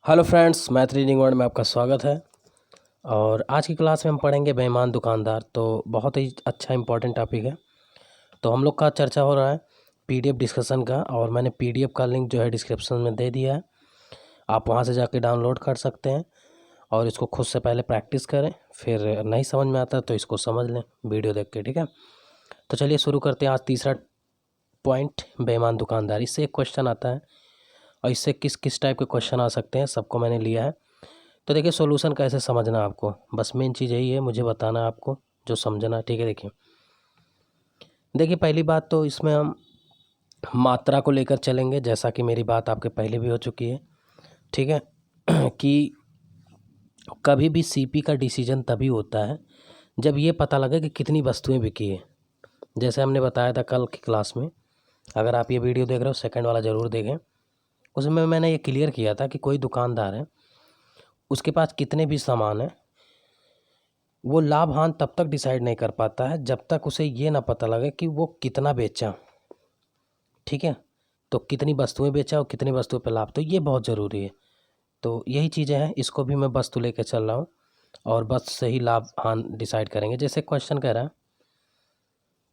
Hello friends, math reading world में आपका स्वागत है। और आज की क्लास में हम पढ़ेंगे बेईमान दुकानदार। तो बहुत ही अच्छा इंपॉर्टेंट टॉपिक है। तो हम लोग का चर्चा हो रहा है पीडीएफ डिस्कशन का, और मैंने पीडीएफ का लिंक जो है डिस्क्रिप्शन में दे दिया है। आप वहां से जाके डाउनलोड कर सकते हैं और इसको खुद से पहले प्रैक्टिस करें, फिर नहीं समझ में आता तो इसको समझ लें वीडियो देख के। ठीक है, तो चलिए शुरू करते हैं। आज तीसरा पॉइंट बेईमान दुकानदार। इससे एक क्वेश्चन आता है और इससे किस किस टाइप के क्वेश्चन आ सकते हैं सबको मैंने लिया है। तो देखिए सॉल्यूशन कैसे समझना है आपको, बस मेन चीज़ यही है, मुझे बताना है आपको जो समझना। ठीक है, देखिए पहली बात तो इसमें हम मात्रा को लेकर चलेंगे, जैसा कि मेरी बात आपके पहले भी हो चुकी है। ठीक है कि कभी भी सीपी का डिसीजन तभी होता है जब ये पता लगे कि कितनी वस्तुएं बिकी है। जैसे हमने बताया था कल की क्लास में, अगर आप ये वीडियो देख रहे हो सेकंड वाला ज़रूर देखें। उसमें मैंने ये क्लियर किया था कि कोई दुकानदार है, उसके पास कितने भी सामान है, वो लाभ हानि तब तक डिसाइड नहीं कर पाता है जब तक उसे ये ना पता लगे कि वो कितना बेचा। ठीक है, तो कितनी वस्तुएं बेचा और कितनी वस्तुओं पे लाभ, तो ये बहुत ज़रूरी है। तो यही चीज़ें हैं, इसको भी मैं वस्तु लेके चल रहा हूँ और बस से ही लाभ हानि डिसाइड करेंगे। जैसे क्वेश्चन कह रहा है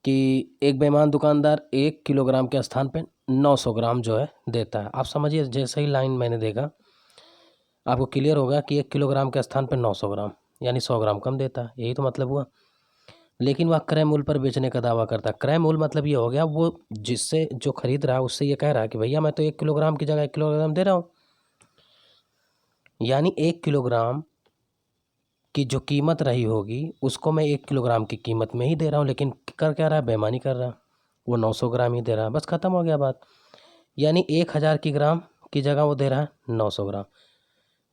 कि एक बेईमान दुकानदार 1 किलोग्राम के स्थान पे 900 ग्राम जो है देता है। आप समझिए, जैसे ही लाइन मैंने देखा आपको क्लियर होगा कि 1 किलोग्राम के स्थान पे 900 ग्राम यानी 100 ग्राम कम देता है, यही तो मतलब हुआ। लेकिन वह क्रय मूल्य पर बेचने का दावा करता है। क्रय मूल्य मतलब ये हो गया, वो जिससे जो खरीद रहा है उससे ये कह रहा है कि भैया मैं तो 1 किलोग्राम की जगह 1 किलोग्राम दे रहा हूँ, यानी 1 किलोग्राम की जो कीमत रही होगी उसको मैं 1 किलोग्राम की कीमत में ही दे रहा हूँ। लेकिन कर क्या रहा है, बेईमानी कर रहा है, वो 900 ग्राम ही दे रहा है, बस ख़त्म हो गया बात। यानी 1000 की ग्राम की जगह वो दे रहा है 900 ग्राम,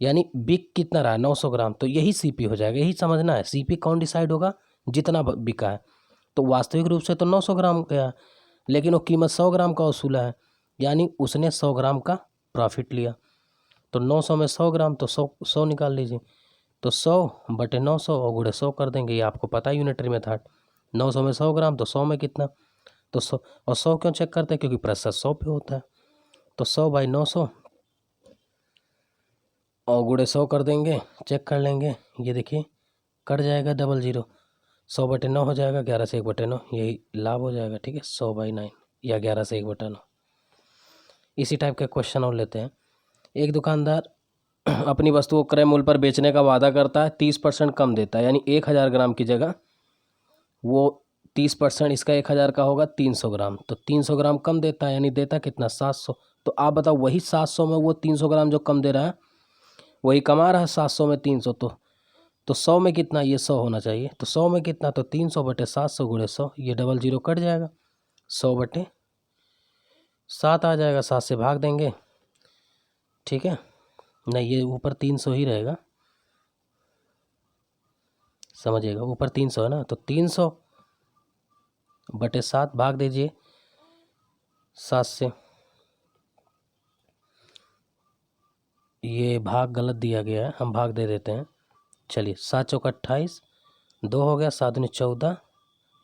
यानी बिक कितना रहा है 900 ग्राम। तो यही सीपी हो जाएगा, यही समझना है। सीपी कौन डिसाइड होगा, जितना बिका है। तो वास्तविक रूप से तो 900 ग्राम गया, लेकिन वो कीमत 100 ग्राम का वसूला है, यानी उसने 100 ग्राम का प्रॉफिट लिया। तो 900 में 100 ग्राम, तो 100 निकाल लीजिए। तो 100 बटे 900 और गुणे 100 कर देंगे, ये आपको पता है यूनिटरी मेथड। 900 में 100 ग्राम तो 100 में कितना, तो 100। और 100 क्यों चेक करते हैं, क्योंकि प्रतिशत 100 पे होता है। तो 100 बाई 900 और गुणे 100 कर देंगे, चेक कर लेंगे, ये देखिए कट जाएगा 00। 100 बटे 9 हो जाएगा, 11 से 1 बटे 9, यही लाभ हो जाएगा। ठीक है, 100 बाई 9 या 11 से 1 बटा 9। इसी टाइप के क्वेश्चन और लेते हैं। एक दुकानदार अपनी वस्तु को क्रय मूल्य पर बेचने का वादा करता है, 30% कम देता है, यानी 1000 ग्राम की जगह वो 30%, इसका 1000 का होगा 300 ग्राम, तो 300 ग्राम कम देता है, यानी देता कितना 700। तो आप बताओ, वही 700 में वो 300 ग्राम जो कम दे रहा है वही कमा रहा है 700 में 300। तो 100 में कितना, ये 100 होना चाहिए। तो 100 में कितना, तो 300 बटे 700 गुणे 100, ये 00 कट जाएगा, 100 बटे 7 आ जाएगा, 7 से भाग देंगे। ठीक है, नहीं ये ऊपर 300 ही रहेगा, समझिएगा, ऊपर 300 है ना, तो 300 बटे 7 भाग दीजिए 7 से। ये भाग गलत दिया गया है, हम भाग दे देते हैं। चलिए 7 चौका 28, 2 हो गया, 7 दूनी 14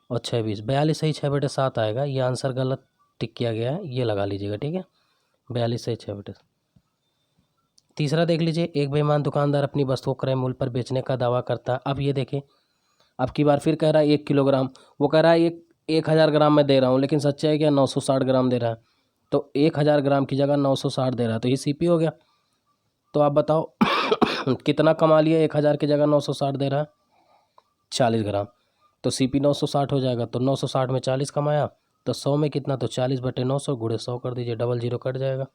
और 6 20, 42 सही 6 बटे 7 आएगा। ये आंसर गलत टिक किया गया है, ये लगा लीजिएगा। ठीक है, 42 सही 6 बटे। तीसरा देख लीजिए, एक बेईमान दुकानदार अपनी वस्तुओं क्रय मूल्य पर बेचने का दावा करता है। अब ये देखिए, अब की बार फिर कह रहा है 1 किलोग्राम, वो कह रहा है 1000 ग्राम में दे रहा हूँ, लेकिन सच्चा है क्या 960 ग्राम दे रहा है। तो 1000 ग्राम की जगह 960 दे रहा है, तो ये सीपी हो गया। तो आप बताओ कितना कमा लिया, 1000 की जगह 960 दे रहा है, 40 ग्राम। तो सीपी 960 हो जाएगा, तो 960 में 40 कमाया, तो 100 में कितना, तो 40 बटे 900 गुणे 100 कर दीजिए, 00 कट जाएगा,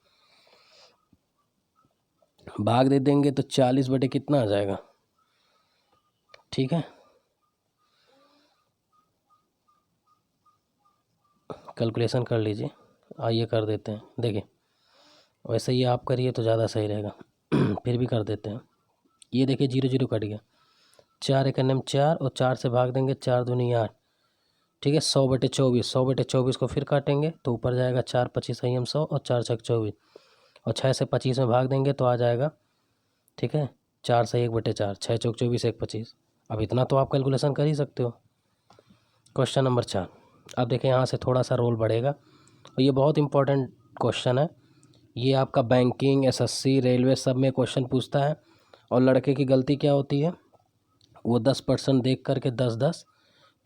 भाग दे देंगे तो 40 बटे कितना आ जाएगा। ठीक है, कैलकुलेशन कर लीजिए, आइए कर देते हैं। देखिए वैसे ही आप करिए तो ज़्यादा सही रहेगा फिर भी कर देते हैं। ये देखिए 00 कट गया, 4 एक एन 4 और 4 से भाग देंगे, 4 दूनी 8। ठीक है, 100 बटे 24, 100 बटे 24 को फिर काटेंगे तो ऊपर जाएगा 4 25 संयम 100 और 4 छक 24 और 6 से 25 में भाग देंगे तो आ जाएगा। ठीक है, 4 से 1 बटे 4, 6 चौक 24 1 25। अब इतना तो आप कैलकुलेशन कर ही सकते हो। क्वेश्चन नंबर 4, अब देखें यहाँ से थोड़ा सा रोल बढ़ेगा और ये बहुत इंपॉर्टेंट क्वेश्चन है, ये आपका बैंकिंग, एसएससी, रेलवे सब में क्वेश्चन पूछता है। और लड़के की गलती क्या होती है, वो 10% देख करके 10-10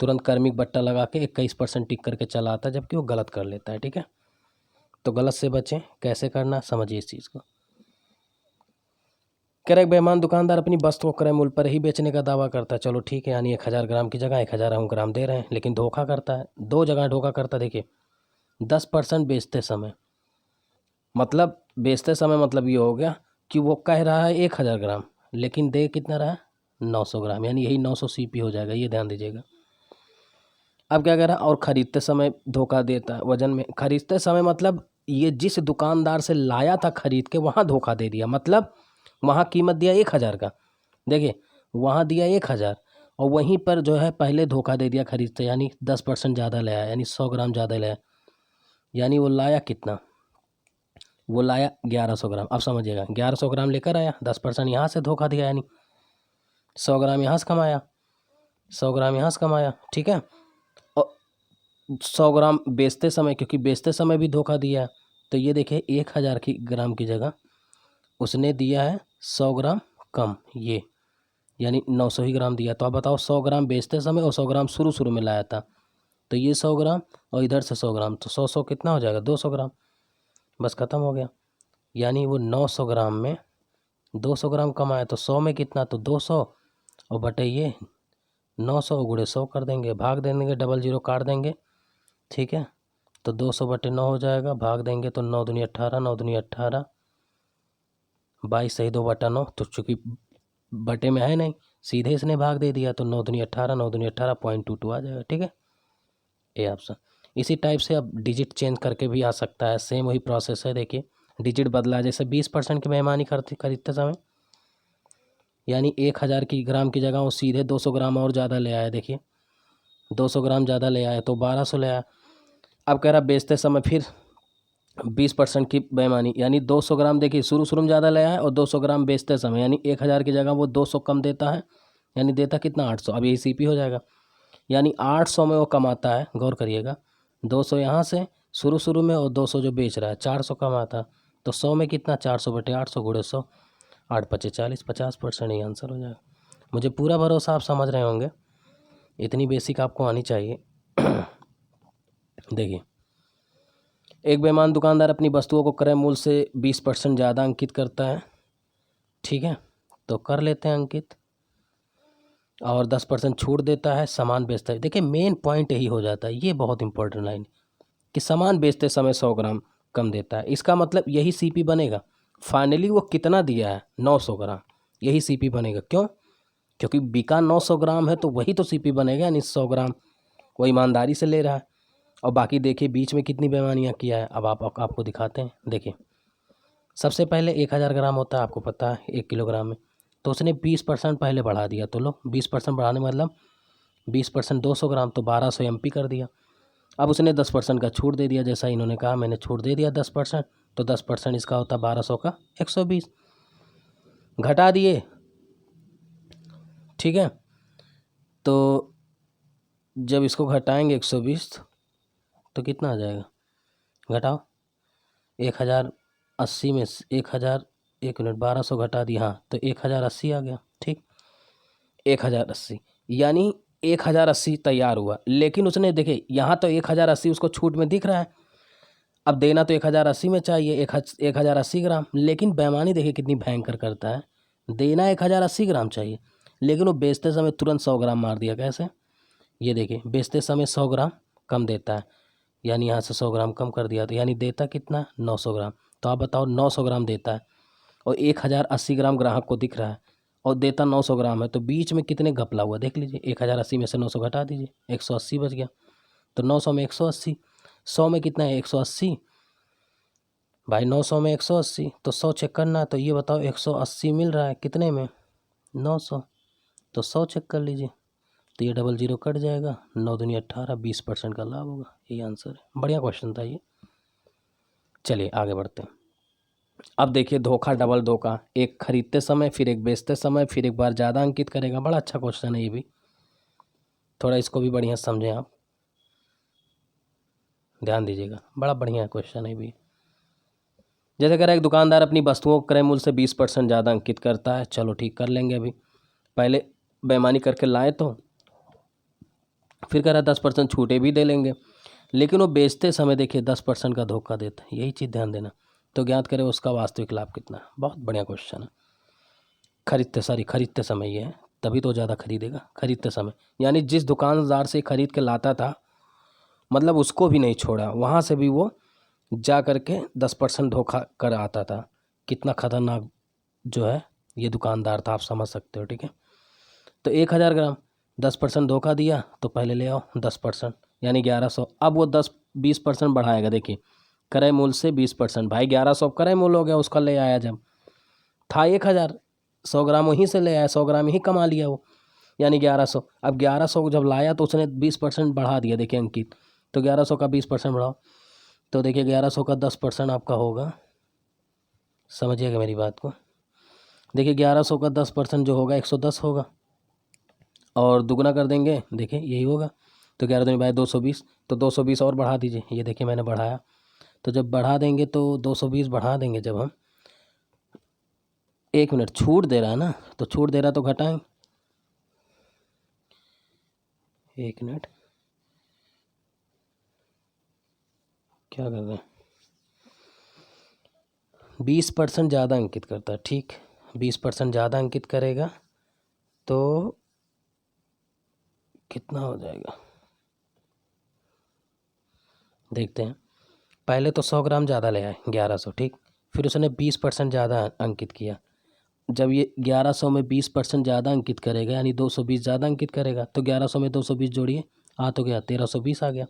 तुरंत कर्मिक बट्टा लगा के 21% टिक करके चला आता है, जबकि वो गलत कर लेता है। ठीक है, तो गलत से बचें। कैसे करना समझिए इस चीज़ को। कह रहा एक बेईमान दुकानदार अपनी वस्तु को क्रय मूल्य पर ही बेचने का दावा करता है। चलो ठीक है, यानी 1000 ग्राम की जगह 1000 हम ग्राम दे रहे हैं, लेकिन धोखा करता है। दो जगह धोखा करता है। देखिए 10% बेचते समय, मतलब बेचते समय मतलब ये हो गया कि वो कह रहा है 1000 ग्राम, लेकिन दे कितना रहा है 900 ग्राम, यानी यही 900 CP हो जाएगा। ये ध्यान दीजिएगा। अब क्या कह रहा है, और ख़रीदते समय धोखा देता है वजन में। खरीदते समय मतलब ये जिस दुकानदार से लाया था खरीद के, वहाँ धोखा दे दिया। मतलब वहाँ कीमत दिया 1000 का, देखिए वहाँ दिया 1000, और वहीं पर जो है पहले धोखा दे दिया खरीदते, यानी 10% ज़्यादा ले आया, यानी 100 ग्राम ज़्यादा ले आया। यानी वो लाया कितना, वो लाया 1100 ग्राम। अब समझिएगा, 1100 ग्राम लेकर आया, 10% यहाँ से धोखा दिया, यानी 100 ग्राम यहाँ से कमाया, 100 ग्राम यहाँ से कमाया। ठीक है, और 100 ग्राम बेचते समय, क्योंकि बेचते समय भी धोखा दिया है, तो ये देखिए 1000 की ग्राम की जगह उसने दिया है 100 ग्राम कम, ये यानी 900 ही ग्राम दिया। तो आप बताओ 100 ग्राम बेचते समय और 100 ग्राम शुरू शुरू में लाया था, तो ये 100 ग्राम और इधर से 100 ग्राम, तो 100 कितना हो जाएगा 200 ग्राम, बस ख़त्म हो गया। यानी वो 900 ग्राम में 200 ग्राम कमाया, तो 100 में कितना, तो 200 और बटे ये 900 गुणे 100 कर देंगे, भाग दे देंगे, डबल जीरो काट देंगे। ठीक है, तो 200 बटे 9 हो जाएगा, भाग देंगे तो 9 दूनी 18, 9 दूनी 18, 22 सही 2 बटा 9। तो चूँकि बटे में है नहीं, सीधे इसने भाग दे दिया, तो 9 दूनी 18, 9 दूनी 18, 0.22 आ जाएगा। ठीक है, ए ऑप्शन। इसी टाइप से अब डिजिट चेंज करके भी आ सकता है, सेम वही प्रोसेस है। देखिए डिजिट बदला, जैसे 20% की बेईमानी खरीदते समय, यानी 1000 की ग्राम की जगह वो सीधे 200 ग्राम और ज़्यादा ले आया। देखिए 200 ग्राम ज़्यादा ले आया तो 1200 ले आया। अब कह रहा बेचते समय फिर 20% की बेईमानी, यानी 200 ग्राम, देखिए शुरू में ज़्यादा ले आया है, और 200 ग्राम बेचते समय, यानी 1000 की जगह वो 200 कम देता है, यानी देता कितना 800। अब यही CP हो जाएगा, यानी 800 में वो कमाता है। गौर करिएगा, 200 यहाँ से शुरू में, और 200 जो बेच रहा है 400 कमाता। तो 100 में कितना, 400 बटे 800 गुणे 100, 8×5 = 40, 50% ही आंसर हो जाएगा। मुझे पूरा भरोसा आप समझ रहे होंगे, इतनी बेसिक आपको आनी चाहिए। देखिए एक बेईमान दुकानदार अपनी वस्तुओं को क्रय मूल्य से 20% ज़्यादा अंकित करता है। ठीक है, तो कर लेते हैं अंकित, और 10% छूट देता है, सामान बेचता है। देखिए मेन पॉइंट यही हो जाता है, ये बहुत इंपॉर्टेंट लाइन, कि सामान बेचते समय 100 ग्राम कम देता है। इसका मतलब यही CP बनेगा। फाइनली वो कितना दिया है 900 ग्राम, यही CP बनेगा। क्यों, क्योंकि बिका 900 ग्राम है, तो वही तो CP बनेगा, यानी 100 ग्राम वो ईमानदारी से ले रहा है। और बाकी देखिए बीच में कितनी बेईमानियाँ किया है। अब आपको दिखाते हैं। देखिए सबसे पहले 1000 ग्राम होता है, आपको पता है 1 किलोग्राम में, तो उसने 20% पहले बढ़ा दिया। तो लो 20% बढ़ाने मतलब 20% 200 ग्राम, तो 1200 MP कर दिया। अब उसने 10% का छूट दे दिया, जैसा इन्होंने कहा, मैंने छूट दे दिया 10%, तो 10% इसका होता 1200 का 120 घटा दिए। ठीक है, तो जब इसको घटाएंगे 120, तो कितना आ जाएगा, घटाओ 1080 में 1000, 1 मिनट 1200 घटा दिया, हाँ तो 1080 आ गया। ठीक, 1080, यानी 1080 तैयार हुआ। लेकिन उसने देखिए यहाँ तो 1080 उसको छूट में दिख रहा है, अब देना तो 1080 में चाहिए, 1080 ग्राम। लेकिन बेईमानी देखिए कितनी भयंकर करता है, देना 1080 ग्राम चाहिए, लेकिन वो बेचते समय तुरंत 100 ग्राम मार दिया। कैसे, ये देखिए बेचते समय 100 ग्राम कम देता है, यानी यहाँ से 100 ग्राम कम कर दिया, तो यानी देता कितना 900 ग्राम। तो आप बताओ 900 ग्राम देता है, और 1080 ग्राम ग्राहक को दिख रहा है, और देता 900 ग्राम है, तो बीच में कितने घपला हुआ देख लीजिए। 1080 में से 900 घटा दीजिए, 180 बच गया। तो 900 में 180, 100 में कितना है 180, भाई 900 में 180, तो 100 चेक करना है। तो ये बताओ 180 मिल रहा है कितने में, 900, तो 100 चेक कर लीजिए, तो ये डबल जीरो कट जाएगा, 9 दूनी 18, 20% का लाभ होगा। यही आंसर है। बढ़िया क्वेश्चन था ये। चलिए आगे बढ़ते हैं। अब देखिए धोखा, डबल धोखा, एक खरीदते समय, फिर एक बेचते समय, फिर एक बार ज़्यादा अंकित करेगा। बड़ा अच्छा क्वेश्चन है ये भी, थोड़ा इसको भी बढ़िया समझें आप, ध्यान दीजिएगा, बड़ा बढ़िया क्वेश्चन है ये भी। जैसे कह रहा है एक दुकानदार अपनी वस्तुओं को क्रय मूल्य से 20% ज़्यादा अंकित करता है। चलो ठीक, कर लेंगे। अभी पहले बेईमानी करके लाए तो फिर कह रहा है 10% छूटे भी दे लेंगे, लेकिन वो बेचते समय देखिए 10% का धोखा देता है। यही चीज़ ध्यान देना। तो ज्ञात करें उसका वास्तविक लाभ कितना है। बहुत बढ़िया क्वेश्चन है। खरीदते समय ये है, तभी तो ज़्यादा खरीदेगा। खरीदते समय यानी जिस दुकानदार से खरीद के लाता था, मतलब उसको भी नहीं छोड़ा, वहाँ से भी वो जा करके 10% धोखा कर आता था। कितना खतरनाक जो है ये दुकानदार था, आप समझ सकते हो। ठीक है, तो 1000 ग्राम 10% धोखा दिया, तो पहले ले आओ 10% यानी 1100। अब वो 20% बढ़ाएगा। देखिए क्रय मूल्य से 20%, भाई 1100 क्रय मूल्य हो गया उसका। ले आया जब था 1000, 100 ग्राम वहीं से ले आया, 100 ग्राम ही कमा लिया वो, यानी 1100। अब 1100 को जब लाया तो उसने 20% बढ़ा दिया। देखिए अंकित, तो 1100 का 20% बढ़ाओ, तो देखिए 1100 का 10% आपका होगा। समझिएगा मेरी बात को। देखिए 1100 का 10% जो होगा 110 होगा, और दुगना कर देंगे, देखिए यही होगा। तो 11 दूनी बाई 220, तो 220 और बढ़ा दीजिए। ये देखिए मैंने बढ़ाया, तो जब बढ़ा देंगे तो 220 बढ़ा देंगे जब हम, 1 मिनट, छूट दे रहा है ना, तो छूट दे रहा तो घटाएं। 1 मिनट, क्या कर रहे हैं, 20% ज़्यादा अंकित करता है। ठीक, 20% ज़्यादा अंकित करेगा तो कितना हो जाएगा देखते हैं। पहले तो 100 ग्राम ज़्यादा ले आए 1100, ठीक। फिर उसने 20% ज़्यादा अंकित किया। जब ये 1100 में 20% ज़्यादा अंकित करेगा यानी 220 ज़्यादा अंकित करेगा, तो 1100 में 220 जोड़िए, आ तो गया 1320 आ गया।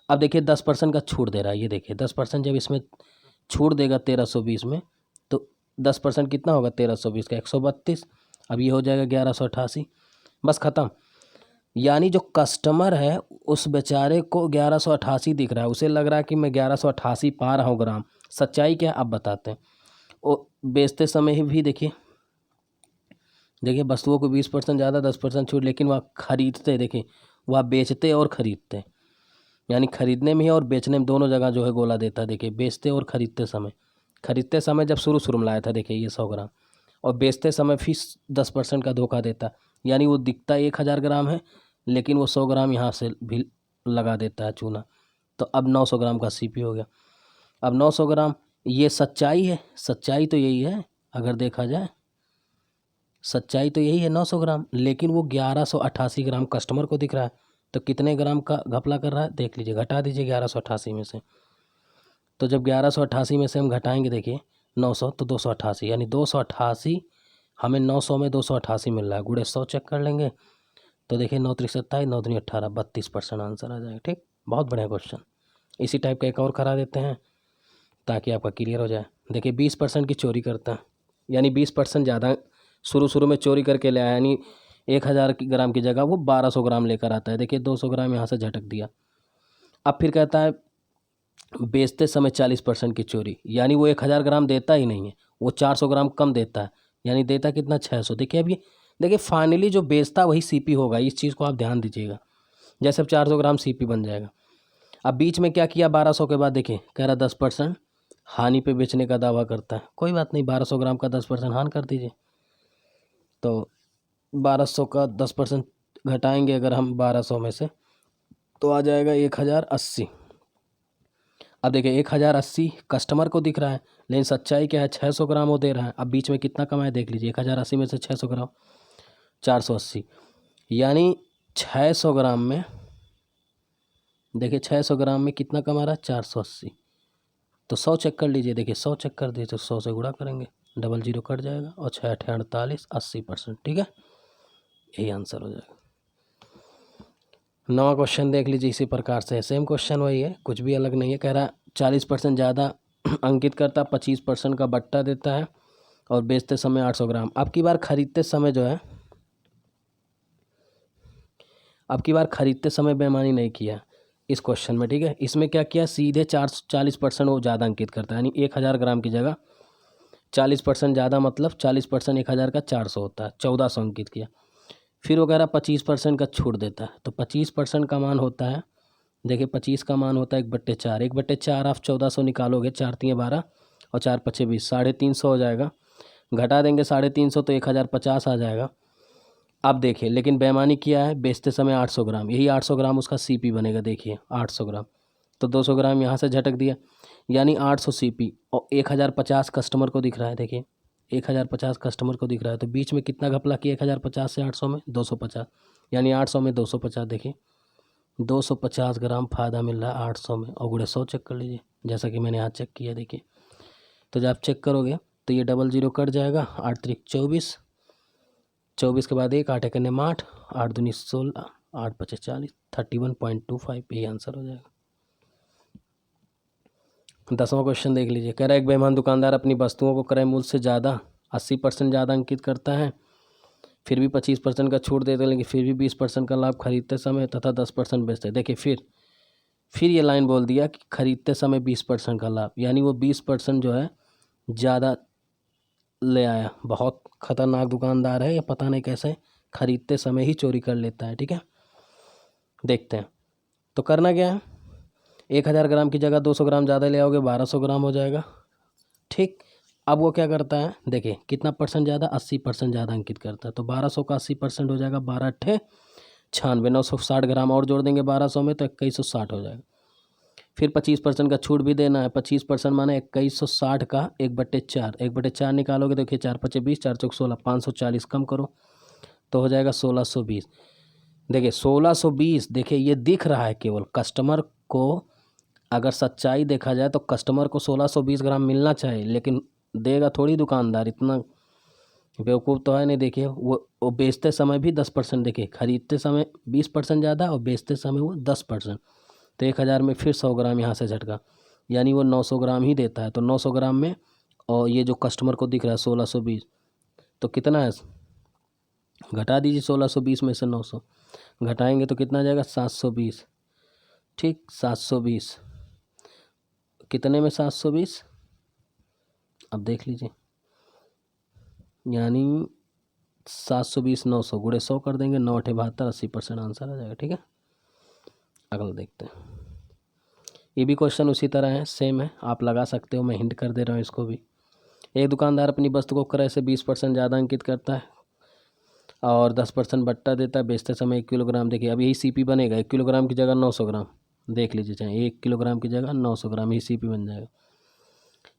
अब देखिए 10% का छूट दे रहा है। ये देखिए 10% जब इसमें छूट देगा 1320 में, तो 10% कितना होगा 1320 का 132। अब ये हो जाएगा 1188, बस ख़त्म। यानी जो कस्टमर है उस बेचारे को 1188 दिख रहा है, उसे लग रहा है कि मैं 1188 पा रहा हूँ ग्राम। सच्चाई क्या है अब बताते हैं। वो बेचते समय ही भी देखिए वस्तुओं को 20% ज़्यादा 10% छूट, लेकिन वह खरीदते, देखिए वह बेचते और खरीदते, यानी खरीदने में और बेचने में दोनों जगह जो है गोला देता है। देखिए बेचते और खरीदते समय जब शुरू में लाया था देखिए ये 100 ग्राम, और बेचते समय फिर 10% का धोखा देता, यानी वो दिखता 1000 ग्राम है, लेकिन वो 100 ग्राम यहाँ से भी लगा देता है चूना। तो अब 900 ग्राम का सीपी हो गया। अब 900 ग्राम, ये सच्चाई है। सच्चाई तो यही है, अगर देखा जाए सच्चाई तो यही है 900 ग्राम, लेकिन वो 1188 ग्राम कस्टमर को दिख रहा है। तो कितने ग्राम का घपला कर रहा है देख लीजिए, घटा दीजिए 1188 में से। तो जब 1188 में से हम घटाएंगे देखिए 900, तो 288, यानी 288 हमें 900 में 288 मिल रहा है। गुणे 100 चेक कर लेंगे, तो देखिए 9 3 27, 9 3 18, 32% आंसर आ जाएगा। ठीक, बहुत बढ़िया क्वेश्चन। इसी टाइप का एक और करा देते हैं ताकि आपका क्लियर हो जाए। देखिए 20% की चोरी करता है, यानी 20% ज़्यादा शुरू में चोरी करके ले आया, यानी 1000 ग्राम की जगह वो 1200 ग्राम लेकर आता है। देखिए 200 ग्राम यहाँ से झटक दिया। अब फिर कहता है बेचते समय 40% की चोरी, यानी वो 1000 ग्राम देता ही नहीं है, वो 400 ग्राम कम देता है, यानी देता कितना 600। देखिए अब ये देखिए फाइनली जो बेचता वही सीपी होगा। इस चीज़ को आप ध्यान दीजिएगा। जैसे अब 400 ग्राम सीपी बन जाएगा। अब बीच में क्या किया 1200 के बाद, देखिए कह रहा 10% हानि पे बेचने का दावा करता है। कोई बात नहीं, 1200 ग्राम का 10% हानि कर दीजिए। तो 1200 का 10% घटाएंगे अगर हम 1200 में से, तो आ जाएगा 1080। अब देखिए 1080 कस्टमर को दिख रहा है, लेकिन सच्चाई क्या है 600 ग्राम वो दे रहा है। अब बीच में कितना कमाया देख लीजिए, 1080 में से 600 ग्राम 480, यानी 600 ग्राम में देखिए 600 ग्राम में कितना कमा रहा है 480। तो 100 चेक कर लीजिए, देखिए 100 चेक कर दीजिए तो 100 से गुणा करेंगे, 00 कट जाएगा, और 6 8 48, 80%। ठीक है, यही आंसर हो जाएगा। नवा क्वेश्चन देख लीजिए इसी प्रकार से, सेम क्वेश्चन वही है, कुछ भी अलग नहीं है। कह रहा 40% ज़्यादा अंकित करता, 25% का बट्टा देता है, और बेचते समय 800 ग्राम। अब की बार खरीदते समय जो है, अब की बार खरीदते समय बेईमानी नहीं किया इस क्वेश्चन में। ठीक है, इसमें क्या किया, सीधे 40% वो ज़्यादा अंकित करता है, यानी 1000 ग्राम की जगह 40% ज़्यादा, मतलब 40% 1000 का 400 होता है, 1400 अंकित किया। फिर वो कह रहा 25% का छूट देता है, तो 25% का मान होता है, देखिए 25 का मान होता है 1/4। 1/4 आप 1400 निकालोगे, 4 3 12, और 4 पचे 20, 350 हो जाएगा। घटा देंगे 350 तो 1050 आ जाएगा। अब देखिए, लेकिन बेईमानी किया है, बेचते समय 800 ग्राम, यही 800 ग्राम उसका सीपी बनेगा। देखिए 800 ग्राम, तो 200 ग्राम यहाँ से झटक दिया, यानी 800 सीपी, और 1050 कस्टमर को दिख रहा है। देखिए 1050 कस्टमर को दिख रहा है, तो बीच में कितना घपला किया 1050 से 800 में 250, यानी 800 में 250। देखिए 250 ग्राम फ़ायदा मिल रहा है 800 में, और गुणे 100 चेक कर लीजिए, जैसा कि मैंने यहाँ चेक किया। देखिए तो जब आप चेक करोगे तो ये 00 कट जाएगा, 8 त्रिक 24, 24 के बाद 1, 8 एक 8, 8 दूनी 16, 8 पचे 40, 31.25, यही आंसर हो जाएगा। 10वां क्वेश्चन देख लीजिए। कह रहा है एक बेईमान दुकानदार अपनी वस्तुओं को क्रय मूल्य से ज़्यादा 80% ज़्यादा अंकित करता है, फिर भी 25% का छूट देते हैं, लेकिन फिर भी 20% का लाभ खरीदते समय तथा 10% बेचते हैं। देखिए फिर ये लाइन बोल दिया कि खरीदते समय 20% का लाभ, यानी वो 20% जो है ज़्यादा ले आया। बहुत खतरनाक दुकानदार है, या पता नहीं कैसे खरीदते समय ही चोरी कर लेता है। ठीक है, देखते हैं। तो करना क्या है, 1000 ग्राम की जगह 200 ग्राम ज़्यादा ले आओगे, 1200 ग्राम हो जाएगा। ठीक, अब वो क्या करता है, देखिए कितना परसेंट ज़्यादा, 80% ज़्यादा अंकित करता है, तो 1200 का 80% हो जाएगा 12 अट्ठे 96, 960 ग्राम और जोड़ देंगे 1200 में, तो 2160 हो जाएगा। फिर 25% का छूट भी देना है, 25% माने 2160 का 1/4, 1/4 निकालोगे, देखिए 4 पचे 20, 4 चौक 16, 540 कम करो तो हो जाएगा 1620। देखिए 1620, देखिए ये दिख रहा है केवल कस्टमर को, अगर सच्चाई देखा जाए तो कस्टमर को 1620 ग्राम मिलना चाहिए, लेकिन देगा थोड़ी दुकानदार, इतना बेवकूफ़ तो है नहीं। देखिए वो बेचते समय भी 10%, देखिए खरीदते समय 20% ज़्यादा और बेचते समय वो 10%, तो 1000 में फिर 100 ग्राम यहाँ से झटका, यानी वो 900 ग्राम ही देता है। तो 900 ग्राम में, और ये जो कस्टमर को दिख रहा है 1620, तो कितना है, घटा दीजिए 1620 में से 900, घटाएंगे तो कितना जाएगा 720। ठीक, 720 कितने में 720, अब देख लीजिए, यानी 720 900 गुणे 100 कर देंगे, 9 अठे 72, 80% आंसर आ जाएगा। ठीक है, अगला देखते हैं। ये भी क्वेश्चन उसी तरह है, सेम है, आप लगा सकते हो, मैं हिंट कर दे रहा हूँ इसको भी। एक दुकानदार अपनी वस्तु को क्रय से 20% ज़्यादा अंकित करता है और 10% बट्टा देता है, बेचते समय 1 किलोग्राम। देखिए अब यही सीपी बनेगा, 1 किलोग्राम की जगह 900 ग्राम, देख लीजिए, चाहे 1 किलोग्राम की जगह 900 ग्राम ही सीपी बन जाएगा,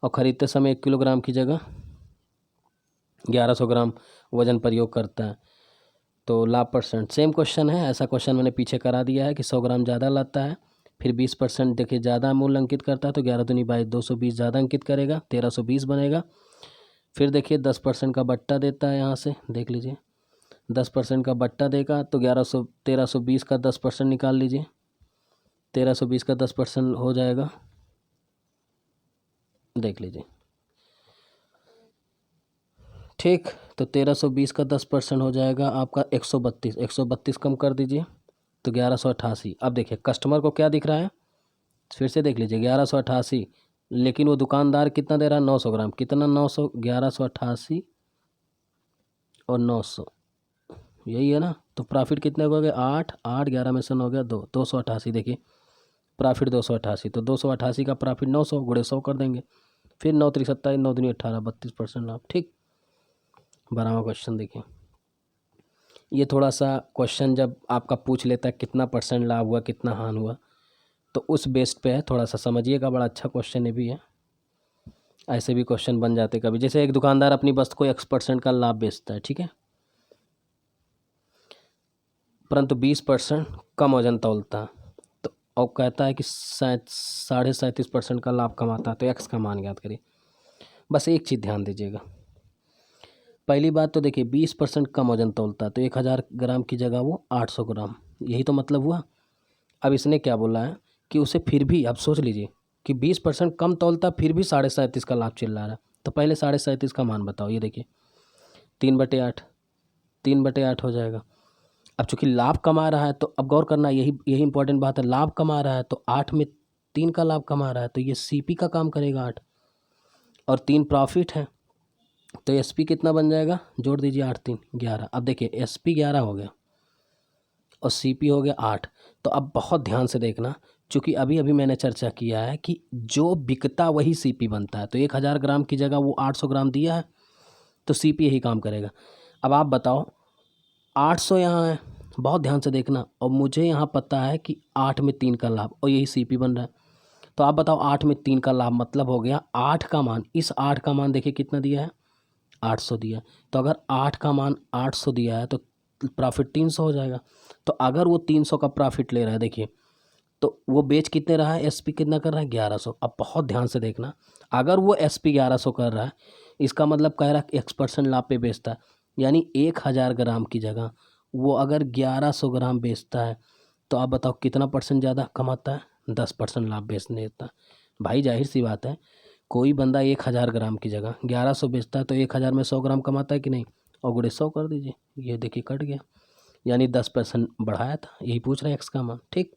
और ख़रीदते समय 1 किलोग्राम की जगह 1100 ग्राम वजन प्रयोग करता है, तो लाभ परसेंट सेम क्वेश्चन है। ऐसा क्वेश्चन मैंने पीछे करा दिया है कि 100 ग्राम ज़्यादा लाता है, फिर 20% देखिए ज़्यादा मूल्य अंकित करता है, तो 11 दूनी 22, 220 ज़्यादा अंकित करेगा, 1320 बनेगा। फिर देखिए 10% का बट्टा देता है, यहाँ से देख लीजिए 10% का बट्टा देगा, तो 1320 का 10% निकाल लीजिए, 1320 का 10% हो जाएगा, देख लीजिए। ठीक, तो 1320 का 10% हो जाएगा आपका 132, 132 कम कर दीजिए तो 1188। अब देखिए कस्टमर को क्या दिख रहा है, फिर से देख लीजिए 1188, लेकिन वो दुकानदार कितना दे रहा है 900 ग्राम, कितना 900, 1188 और 900, यही है ना, तो प्रॉफिट कितने हो गए 8, 8 11 में से 9 गया 2, 288। देखिए प्रॉफिट 288, तो 288 का प्रॉफिट 900 गुणे 100 कर देंगे, फिर 9 त्रिक 27, 9 दूनी 18, 32% लाभ। ठीक, 12वां क्वेश्चन देखिए। ये थोड़ा सा क्वेश्चन जब आपका पूछ लेता है कितना परसेंट लाभ हुआ कितना हान हुआ, तो उस बेस्ड पे है, थोड़ा सा समझिएगा, बड़ा अच्छा क्वेश्चन ये भी है। ऐसे भी क्वेश्चन बन जाते कभी, जैसे एक दुकानदार अपनी वस्तु को X% का लाभ बेचता है, ठीक है, परंतु 20% कम वजन तौलता है, तो और कहता है कि 37.5% का लाभ कमाता है, तो एक्स का मान ज्ञात करिए। बस एक चीज़ ध्यान दीजिएगा, पहली बात तो देखिए 20% कम वजन तौलता है, तो 1000 ग्राम की जगह वो 800 ग्राम, यही तो मतलब हुआ। अब इसने क्या बोला है कि उसे फिर भी, आप सोच लीजिए कि 20% कम तौलता फिर भी 37.5 का लाभ चिल्ला रहा है, तो पहले 37.5 का मान बताओ। ये देखिए 3/8, 3/8 हो जाएगा। अब चूंकि लाभ कमा रहा है, तो अब गौर करना, यही इंपॉर्टेंट बात है, लाभ कमा रहा है तो 8 में 3 का लाभ कमा रहा है, तो ये सीपी का काम करेगा 8, और 3 प्रॉफिट है, तो एसपी कितना बन जाएगा, जोड़ दीजिए 8 3 11। अब देखिए एसपी 11 हो गया और सीपी हो गया 8, तो अब बहुत ध्यान से देखना, चूँकि अभी अभी मैंने चर्चा किया है कि जो बिकता वही सीपी बनता है, तो 1000 ग्राम की जगह वो 800 ग्राम दिया है तो सीपी यही काम करेगा। अब आप बताओ 800 यहाँ है, बहुत ध्यान से देखना, और मुझे यहाँ पता है कि 8 में 3 का लाभ और यही सीपी बन रहा है। तो आप बताओ 8 में 3 का लाभ मतलब हो गया 8 का मान, इस 8 का मान देखिए कितना दिया है, 800 दिया है। तो अगर 8 का मान 800 दिया है तो प्रॉफिट 300 हो जाएगा। तो अगर वो 300 का प्रॉफिट ले रहा है देखिए, तो वो बेच कितने रहा है, एसपी कितना कर रहा है, 1100। अब बहुत ध्यान से देखना, अगर वो एसपी 1100 कर रहा है, इसका मतलब कह रहा है X% लाभ पे बेचता है, यानी 1000 ग्राम की जगह वो अगर 1100 ग्राम बेचता है तो आप बताओ कितना % ज़्यादा कमाता है, 10% लाभ बेचने देता है। भाई जाहिर सी बात है, कोई बंदा 1000 ग्राम की जगह 1100 बेचता है तो 1000 में 100 ग्राम कमाता है कि नहीं, और गुणे 100 कर दीजिए, ये देखिए कट गया, यानी 10% बढ़ाया था, यही पूछ रहे हैं एक्स का मान। ठीक,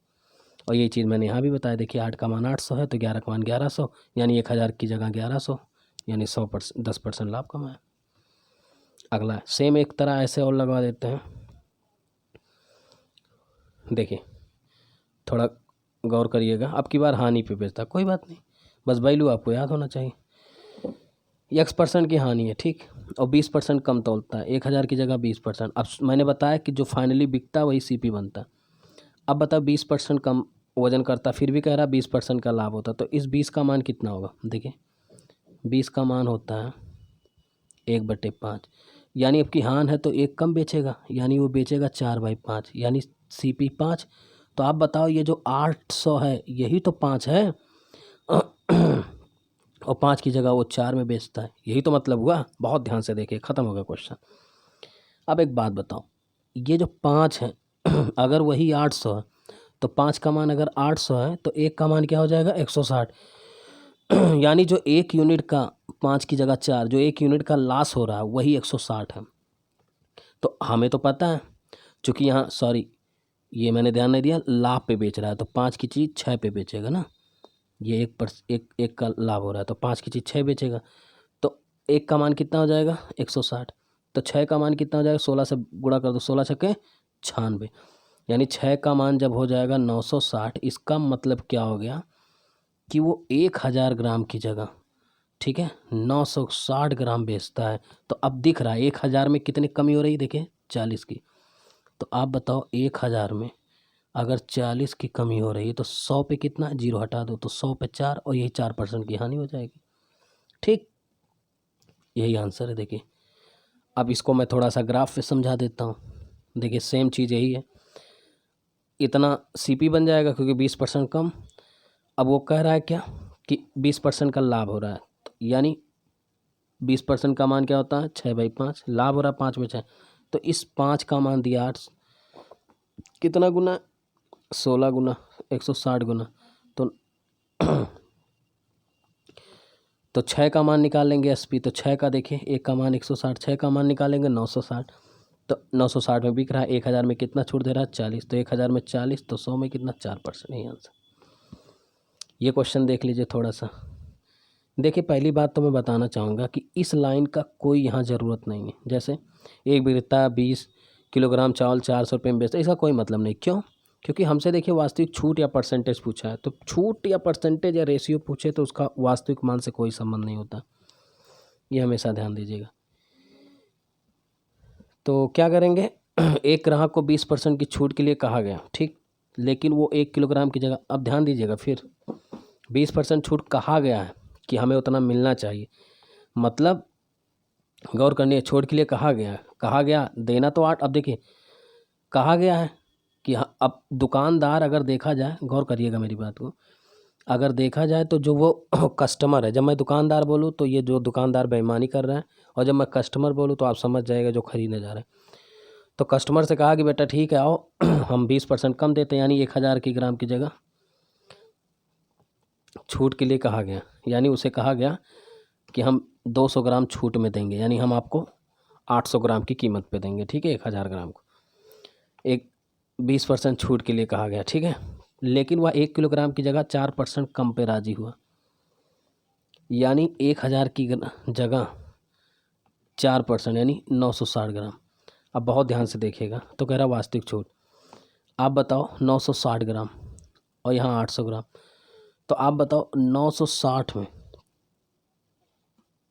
और यही चीज़ मैंने यहाँ भी बताया, देखिए 8 का मान 800 है तो 11 का मान 1100, यानी 1000 की जगह 1100, यानी 10% लाभ कमाया। अगला सेम एक तरह ऐसे और लगवा देते हैं, देखिए थोड़ा गौर करिएगा, अब की बार हानि पे बेचता, कोई बात नहीं, बस वैल्यू आपको याद होना चाहिए। X% की हानि है, ठीक, और 20% कम तोलता है, 1000 की जगह 20%। अब मैंने बताया कि जो फाइनली बिकता वही सीपी बनता है। अब बताओ 20% कम वजन करता, फिर भी कह रहा 20% का लाभ होता, तो इस 20 का मान कितना होगा, देखिए 20 का मान होता है 1/5, यानी अब की हान है तो एक कम बेचेगा, यानी वो बेचेगा 4/5, यानी सीपी 5। तो आप बताओ ये जो 800 है यही तो 5 है और 5 की जगह वो 4 में बेचता है, यही तो मतलब हुआ। बहुत ध्यान से देखिए, ख़त्म हो गया क्वेश्चन। अब एक बात बताओ, ये जो 5 है अगर वही 800 है तो 5 का मान अगर 800 है तो एक का मान क्या हो जाएगा, 160 यानी जो 1 यूनिट का 5 की जगह 4, जो 1 यूनिट का लॉस हो रहा है वही 160 है। तो हमें तो पता है, चूँकि यहाँ सॉरी ये मैंने ध्यान नहीं दिया, लाभ पे बेच रहा है तो 5 की चीज़ 6 पे बेचेगा ना, ये एक का लाभ हो रहा है तो 5 की चीज़ 6 बेचेगा, तो एक का मान कितना हो जाएगा, 160, तो 6 का मान कितना हो जाएगा, 16 से गुणा कर दो, 16 छक्के 96, यानी 6 का मान जब हो जाएगा 960। इसका मतलब क्या हो गया कि वो 1000 ग्राम की जगह, ठीक है, 960 ग्राम बेचता है। तो अब दिख रहा है 1000 में कितनी कमी हो रही है, देखिए 40 की। तो आप बताओ 1000 में अगर 40 की कमी हो रही है तो 100 पे कितना, 0 हटा दो तो 100 पे 4, और यही 4% की हानि हो जाएगी। ठीक, यही आंसर है। देखिए अब इसको मैं थोड़ा सा ग्राफ पे समझा देता हूँ। देखिए सेम चीज़ यही है, इतना सीपी बन जाएगा क्योंकि 20% कम। अब वो कह रहा है क्या कि 20% का लाभ हो रहा है, तो यानी 20% का मान क्या होता है, 6/5, लाभ हो रहा है 5 में 6, तो इस 5 का मान दिया 8, कितना गुना, 16 गुना 160 गुना, तो तो 6 का मान निकाल लेंगे एसपी, तो 6 का देखिए, एक का मान 160, 6 का मान निकालेंगे 960, तो 960 में बिक रहा है, 1000 में कितना छूट दे रहा है, 40, तो 1000 में 40, तो 100 में कितना, 4%, यही आंसर। ये क्वेश्चन देख लीजिए थोड़ा सा। देखिए पहली बात तो मैं बताना चाहूँगा कि इस लाइन का कोई यहाँ ज़रूरत नहीं है, जैसे एक विक्रेता 20 किलोग्राम चावल 400 रुपये में बेचता है, इसका कोई मतलब नहीं। क्यों, क्योंकि हमसे देखिए वास्तविक छूट या परसेंटेज पूछा है, तो छूट या परसेंटेज या रेशियो पूछे तो उसका वास्तविक मान से कोई संबंध नहीं होता, ये हमेशा ध्यान दीजिएगा। तो क्या करेंगे एक ग्राहक को 20% की छूट के लिए कहा गया, ठीक, लेकिन वो 1 किलोग्राम की जगह, अब ध्यान दीजिएगा, फिर 20% छूट कहा गया है कि हमें उतना मिलना चाहिए, मतलब गौर करनी है, छूट के लिए कहा गया है, कहा गया देना तो 8, अब देखिए कहा गया है कि हाँ, अब दुकानदार अगर देखा जाए, गौर करिएगा मेरी बात को, अगर देखा जाए तो जो वो कस्टमर है, जब मैं दुकानदार बोलूँ तो ये जो दुकानदार बेईमानी कर रहा है, और जब मैं कस्टमर बोलूँ तो आप समझ जाएगा जो खरीदने जा रहे हैं। तो कस्टमर से कहा कि बेटा ठीक है आओ हम 20% कम देते हैं, यानी 1000 की ग्राम की जगह छूट के लिए कहा गया, यानी उसे कहा गया कि हम 200 ग्राम छूट में देंगे, यानी हम आपको 800 ग्राम की कीमत पे देंगे, ठीक है, 1000 ग्राम को एक 20% छूट के लिए कहा गया, ठीक है, लेकिन वह 1 किलोग्राम की जगह 4% कम पे राजी हुआ, यानी 1000 की जगह 4% यानी 960 ग्राम। अब बहुत ध्यान से देखिएगा, तो कह रहा वास्तविक छूट, आप बताओ 960 ग्राम और यहाँ 800 ग्राम। तो आप बताओ 960 में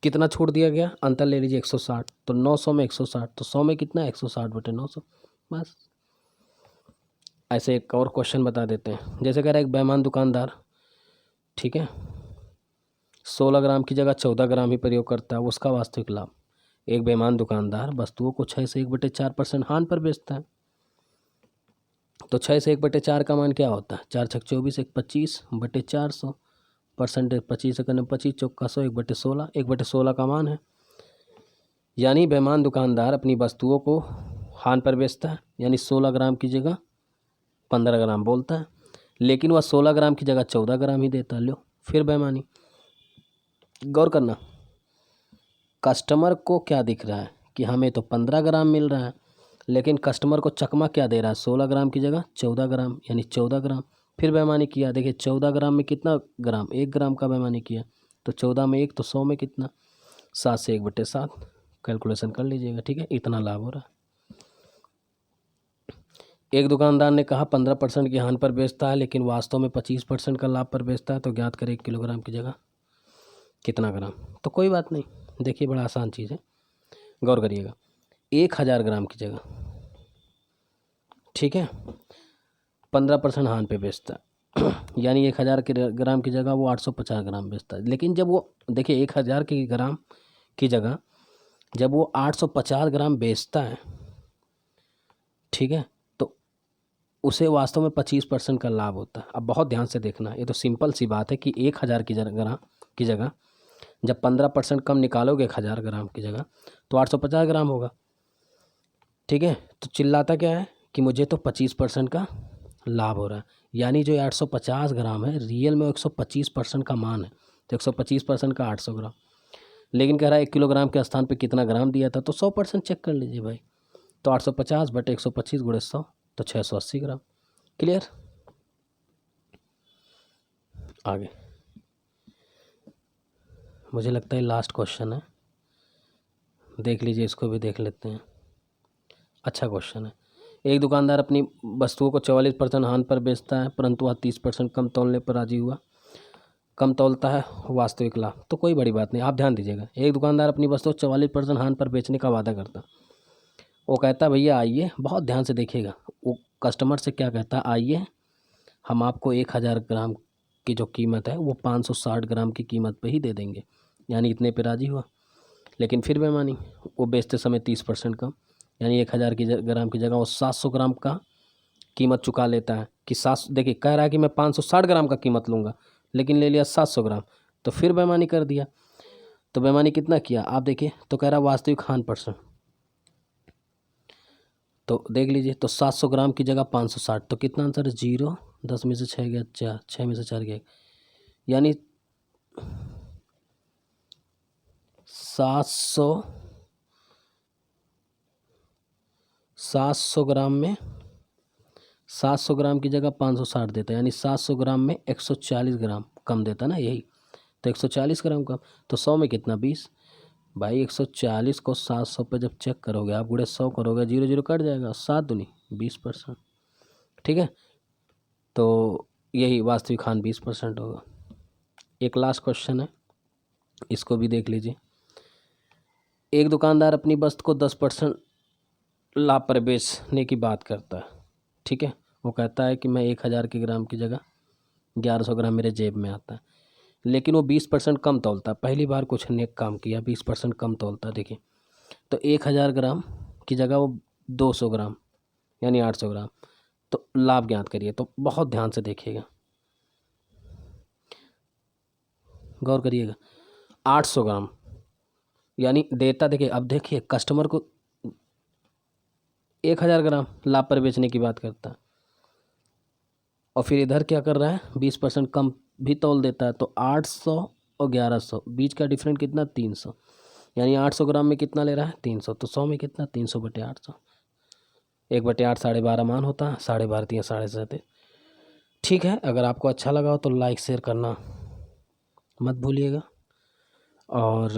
कितना छोड़ दिया गया, अंतर ले लीजिए 160। तो 900 में 160, तो 100 में कितना, 160/900। बस। ऐसे एक और क्वेश्चन बता देते हैं। जैसे कह रहा है एक बेईमान दुकानदार, ठीक है, 16 ग्राम की जगह 14 ग्राम ही प्रयोग करता है, उसका वास्तविक लाभ। एक बेईमान दुकानदार वस्तुओं को 6 से 1/4% हानि पर बेचता है। तो 6 से 1/4 का मान क्या होता है, 4 छक 24, 1 25/400, परसेंटेज 25 से करने 25, चौका 100, 1/16, 1/16 का मान है। यानी बेईमान दुकानदार अपनी वस्तुओं को हानि पर बेचता है, यानी 16 ग्राम की जगह 15 ग्राम बोलता है, लेकिन वह 16 ग्राम की जगह 14 ग्राम ही देता है। लो फिर बेईमानी। गौर करना, कस्टमर को क्या दिख रहा है कि हमें तो 15 ग्राम मिल रहा है, लेकिन कस्टमर को चकमा क्या दे रहा है, 16 ग्राम की जगह 14 ग्राम, यानी 14 ग्राम। फिर बेईमानी किया, देखिए 14 ग्राम में कितना ग्राम, 1 ग्राम का बेईमानी किया। तो 14 में 1, तो 100 में कितना, 7 से 1/7, कैलकुलेशन कर लीजिएगा। ठीक है, इतना लाभ हो रहा है। एक दुकानदार ने कहा 15% की हानि पर बेचता है, लेकिन वास्तव में 25% का लाभ पर बेचता है। तो ज्ञात करें 1 किलोग्राम की जगह कितना ग्राम। तो कोई बात नहीं, देखिए बड़ा आसान चीज़ है, गौर करिएगा। 1000 ग्राम की जगह, ठीक है, 15% हानि पे बेचता है यानी 1000 ग्राम की जगह वो 850 ग्राम बेचता है। लेकिन जब वो, देखिए 1000 की ग्राम की जगह जब वो 850 ग्राम बेचता है, ठीक है, तो उसे वास्तव में 25% का लाभ होता है। अब बहुत ध्यान से देखना, ये तो सिंपल सी बात है कि 1000 ग्राम की जगह जब 15% कम निकालोगे 1000 ग्राम की जगह, तो 850 ग्राम होगा। ठीक है, तो चिल्लाता क्या है कि मुझे तो 25% का लाभ हो रहा है, यानी जो 850 ग्राम है रियल में 125% का मान है। तो 125% का 800 ग्राम, लेकिन कह रहा है 1 किलोग्राम के स्थान पे कितना ग्राम दिया था, तो 100% चेक कर लीजिए भाई। तो 850/125 × 100, तो 680 ग्राम। क्लियर। आगे मुझे लगता है लास्ट क्वेश्चन है, देख लीजिए, इसको भी देख लेते हैं। अच्छा क्वेश्चन है। एक दुकानदार अपनी वस्तुओं को 44% हानि पर बेचता है, परंतु वह 30% कम तौलने पर राजी हुआ। कम तौलता है वास्तविक लाभ। तो कोई बड़ी बात नहीं, आप ध्यान दीजिएगा। एक दुकानदार अपनी वस्तु 44% हानि पर बेचने का वादा करता, वो कहता है भैया आइए, बहुत ध्यान से देखिएगा, वो कस्टमर से क्या कहता है, आइए हम आपको 1000 ग्राम की जो कीमत है वो 560 ग्राम की कीमत पे ही दे देंगे, यानी इतने पे राजी हुआ। लेकिन फिर बेईमानी, वो बेचते समय 30% कम, यानी 1000 ग्राम की जगह वो 700 ग्राम का कीमत चुका लेता है कि 7, देखिए कह रहा है कि मैं 560 ग्राम का कीमत लूँगा, लेकिन ले लिया 700 ग्राम। तो फिर बेईमानी कर दिया। तो बेईमानी कितना किया आप देखिए, तो कह रहा वास्तविक हानि %। तो देख लीजिए, तो 700 ग्राम की जगह 560, तो कितना आंसर है, 0, 10 में से 6 गया 4, 6 में से 4 गया, यानी 700 ग्राम में 700 ग्राम की जगह 560 देता है, यानी 700 ग्राम में 140 ग्राम कम देता ना, यही तो 140 ग्राम कम। तो 100 में कितना, 20। भाई 140 को 700 पे जब चेक करोगे आप, गुणे 100 करोगे, 0 0 कट जाएगा, 7 दूनी 20%। ठीक है, तो यही वास्तविक हानि 20% होगा। एक लास्ट क्वेश्चन है, इसको भी देख लीजिए। एक दुकानदार अपनी वस्तु को 10% लाभ पर बेचने की बात करता है। ठीक है, वो कहता है कि मैं 1000 की ग्राम की जगह 1100 ग्राम मेरे जेब में आता है, लेकिन वो 20% कम तौलता। पहली बार कुछ नेक काम किया, 20% कम तौलता। देखिए, तो 1000 ग्राम की जगह वो 200 ग्राम, यानी 800 ग्राम। तो लाभ ज्ञात करिए। तो बहुत ध्यान से देखिएगा, गौर करिएगा। 800 ग्राम यानी देता, देखिए अब देखिए कस्टमर को 1000 ग्राम लाभ पर बेचने की बात करता है, और फिर इधर क्या कर रहा है, 20% कम भी तौल देता है। तो 800 और 1100 बीच का डिफरेंट कितना, 300, यानी 800 ग्राम में कितना ले रहा है, 300। तो 100 में कितना, 300/800, 1/8 12.5 मान होता है, 12.5 3 7.5। ठीक है, अगर आपको अच्छा लगा हो तो लाइक शेयर करना मत भूलिएगा। और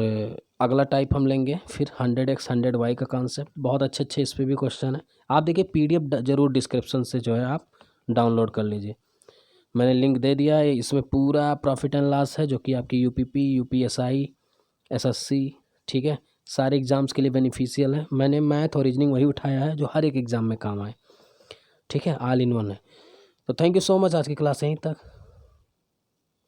अगला टाइप हम लेंगे फिर 100x 100y का कॉन्सेप्ट। बहुत अच्छे अच्छे इस पर भी क्वेश्चन है। आप देखिए PDF ज़रूर डिस्क्रिप्शन से जो है आप डाउनलोड कर लीजिए। मैंने लिंक दे दिया है। इसमें पूरा प्रॉफिट एंड लॉस है जो कि आपकी यूपीपी, यूपीएसआई, एसएससी, ठीक है, सारे एग्ज़ाम्स के लिए बेनिफिशियल है। मैंने मैथ और रीजनिंग वही उठाया है जो हर एक एग्ज़ाम में काम आए, ठीक है, ऑल इन वन है। तो थैंक यू सो मच, आज की क्लास यहीं तक।